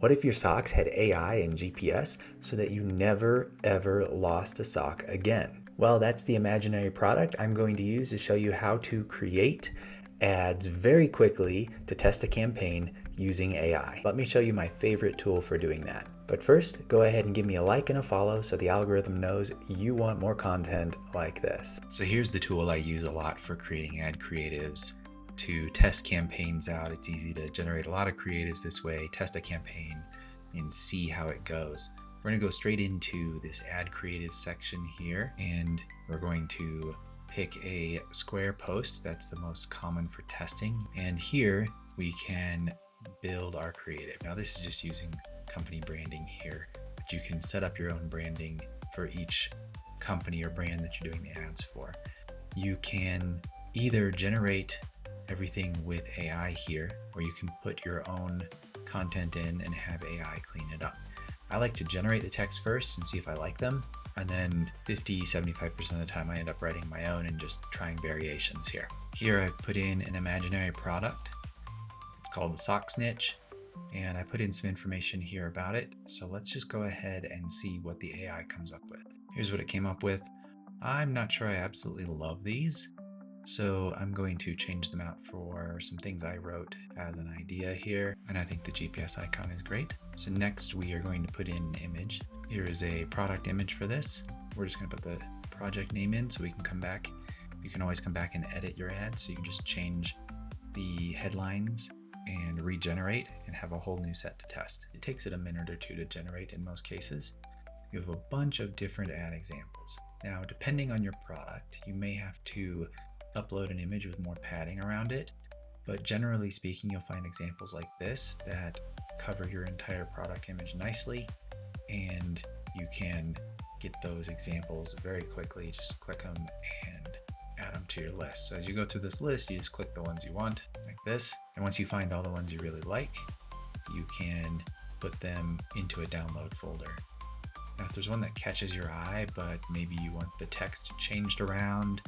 What if your socks had AI and GPS so that you never ever lost a sock again? Well, that's the imaginary product I'm going to use to show you how to create ads very quickly to test a campaign using AI. Let me show you my favorite tool for doing that. But first, go ahead and give me a like and a follow so the algorithm knows you want more content like this. So here's the tool I use a lot for creating ad creatives to test campaigns out. It's easy to generate a lot of creatives this way, test a campaign, and see how it goes. We're going to go straight into this ad creative section here, and we're going to pick a square post. That's the most common for testing. And here we can build our creative. Now this is just using company branding here, but you can set up your own branding for each company or brand that you're doing the ads for. You can either generate everything with AI here, or you can put your own content in and have AI clean it up. I like to generate the text first and see if I like them, and then 50-75% of the time I end up writing my own and just trying variations here. Here I've put in an imaginary product. It's called the Sock Snitch, and I put in some information here about it. So let's just go ahead and see what the AI comes up with. Here's what it came up with. I'm not sure I absolutely love these, so I'm going to change them out for some things I wrote as an idea here. And I think the GPS icon is great. So next we are going to put in an image. Here is a product image for this. We're just going to put the project name in so we can come back. You can always come back and edit your ad. So you can just change the headlines and regenerate and have a whole new set to test. It takes it a minute or two to generate in most cases. You have a bunch of different ad examples. Now, depending on your product, you may have to upload an image with more padding around it, but generally speaking, you'll find examples like this that cover your entire product image nicely, and you can get those examples very quickly. Just click them and add them to your list. So as you go through this list, you just click the ones you want, like this, and once you find all the ones you really like, you can put them into a download folder. Now, if there's one that catches your eye, but maybe you want the text changed around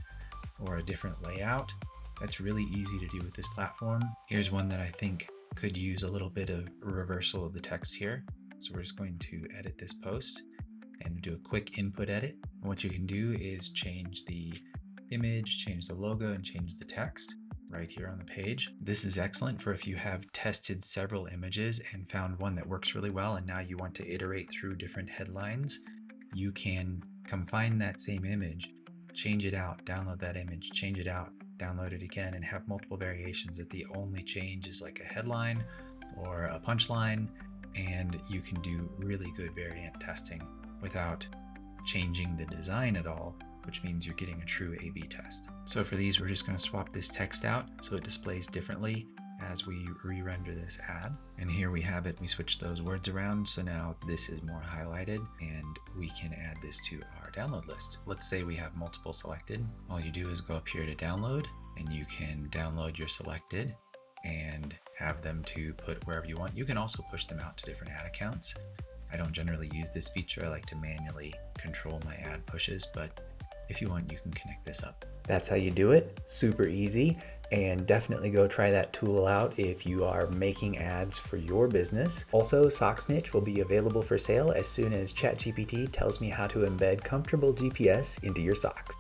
or a different layout, that's really easy to do with this platform. Here's one that I think could use a little bit of reversal of the text here. So we're just going to edit this post and do a quick input edit. And what you can do is change the image, change the logo, and change the text right here on the page. This is excellent for if you have tested several images and found one that works really well, and now you want to iterate through different headlines. You can come find that same image, change it out, download that image, change it out, download it again, and have multiple variations that the only change is like a headline or a punchline, and you can do really good variant testing without changing the design at all, which means you're getting a true A/B test. So for these, we're just going to swap this text out so it displays differently as we re-render this ad. And here we have it. We switch those words around, so now this is more highlighted, and we can add this to our download list. Let's say we have multiple selected. All you do is go up here to download, and you can download your selected and have them to put wherever you want. You can also push them out to different ad accounts. I don't generally use this feature. I like to manually control my ad pushes, but if you want, you can connect this up. That's how you do it. Super easy. And definitely go try that tool out if you are making ads for your business. Also, Sock Snitch will be available for sale as soon as ChatGPT tells me how to embed comfortable GPS into your socks.